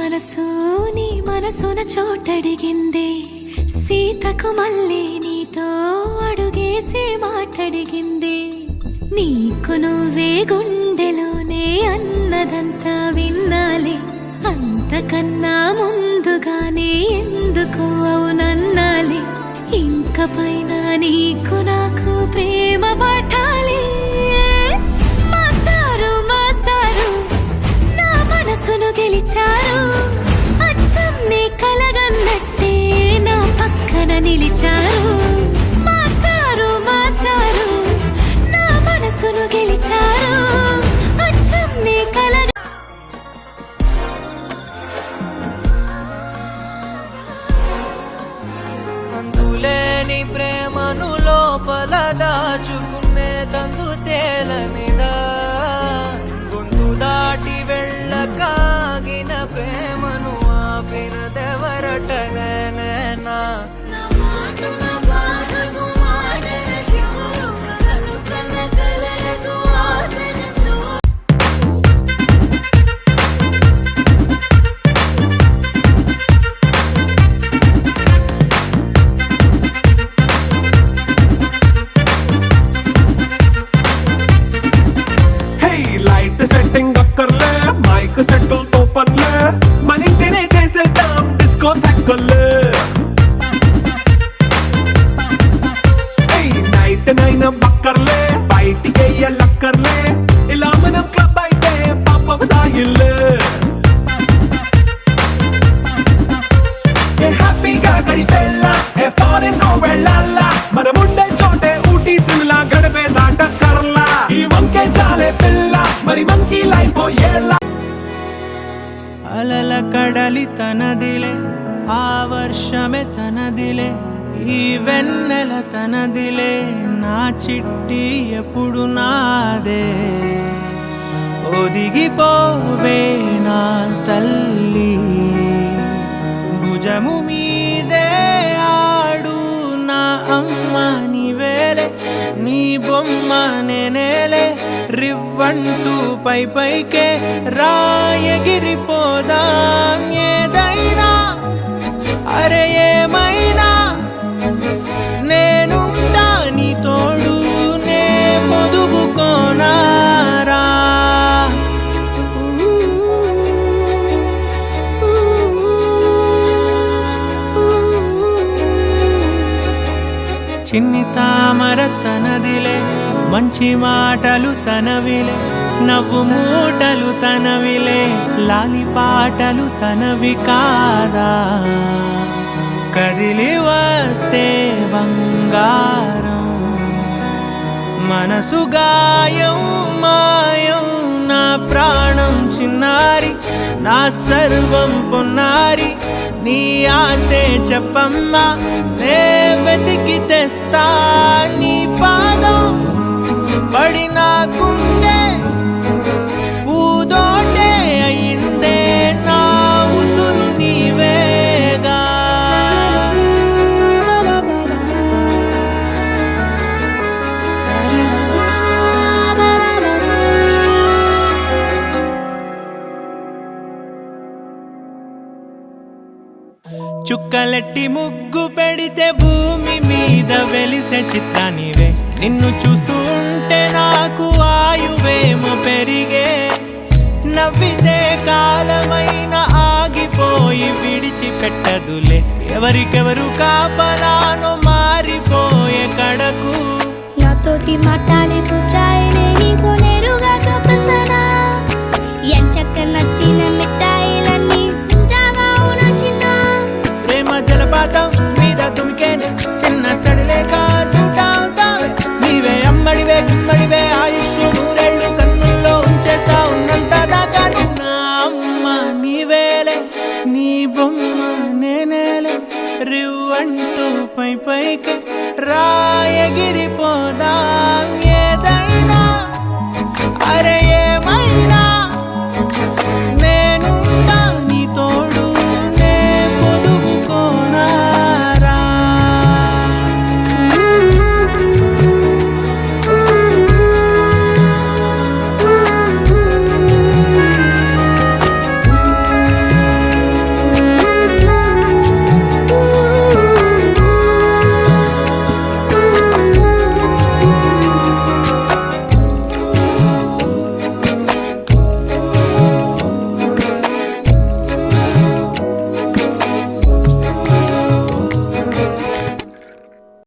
మనసు నీ మనసున చోటడిగిందే సీతకు మళ్ళీ నీతో అడుగేసి మాటడిగిందే నీకు నువ్వే గుండెలోనే అన్నదంతా విన్నాలే అంతకన్నా ముందుగానే ఎందుకు అవునన్నాలే ఇంక పైన నీకు నాకు ప్రేమ పట్టాలి మాస్టారు మాస్టారు నా మనసును గెలిచారు అచ్చం నీ కలగన్నట్టే నా పక్కన నిలిచారు మాస్టారు మాస్టారు నా మనసును గెలిచారు అచ్చం నీ కలగ అందులేని ప్రేమను లోపల దాచుకునే తందు తేలనిదా గొంతు దాటి వెళ్ళకాగిన ప్రేమను ఆపినదెవరటనేనా సెట్టుల్ తో పనులే మన ఇంటినే చేసేద్దాం డిస్కో తగ్గలే నైట్ నైన్ బక్కర్లే బయటికి వెయ్యక్కర్లే ఇలా మనం క్లబ్ అయితే పాప దాయిల్లే హ్యాపీగా గడిపెళ్ళా ఏ ఫారెన్ నో వెళ్ళాలా మనం ఉండే చోటే ఊటీ సిమ్లా గడిపే దాటక్కర్లా ఈ వంకే చాలే పిల్ల మరి మనకి లైఫ్ ఏళ్ళ అలల కడలి తనదిలే ఆ వర్షమే తనదిలే ఈ వెన్నెల తనదిలే నా చిట్టి ఎప్పుడు నాదే ఒదిగిపోవే నా తల్లి భుజము మీదే ఆడు నా అమ్మ నీవేలే నీ బొమ్మ నేనేలే రివ్వంటూ పై పైకే రాయగిరిపోదాం ఏదైనా అరే ఏమైనా నేనుంటా నీ తోడు నే పొదుపుకోనారా చిన్ని తామర తనదిలే మంచి మాటలు తనవిలే నవ్వు మూటలు తనవిలే లాలి పాటలు తనవి కాదా కదిలి వస్తే బంగారం మనసు గాయం మాయం నా ప్రాణం చిన్నారి నా సర్వం పొన్నారి నీ ఆశే చెప్పమ్మా నే వెతికి తెస్తా నీ పాదం పడిన గుండె పూదోటే అయిందే నా ఉసురు నీవేగా చుక్కలెట్టి ముగ్గు పెడితే భూమి మీద వెలిసే చిత్రానివే నిన్ను చూస్తూ ఉంటే నాకు ఆయువేమో పెరిగే నవ్వితే కాలమైన ఆగిపోయి విడిచిపెట్టదులే ఎవరికెవరు కాపలానో మారిపోయే కడకు నాతోటి మాట్లాడే పుచ్చాయిలే నీకు నేరుగా చూపించనా ఎంచక్క నచ్చిన మిఠాయిలన్నీ తింటాగా నచ్చిన ప్రేమ జలపాతం మీద తుమికేనే చిన్న సడిలేక చూటావుతావే నీవే అమ్మడివే గుమ్మడివే ఆయుష్ నూరేళ్ళు కన్నుల్లో ఉంచేస్తా ఉన్నంత దాకా నా అమ్మ నీవేలే నీ బొమ్మ నేనేలే రివ్వంటూ పై పైకి రాయగిరి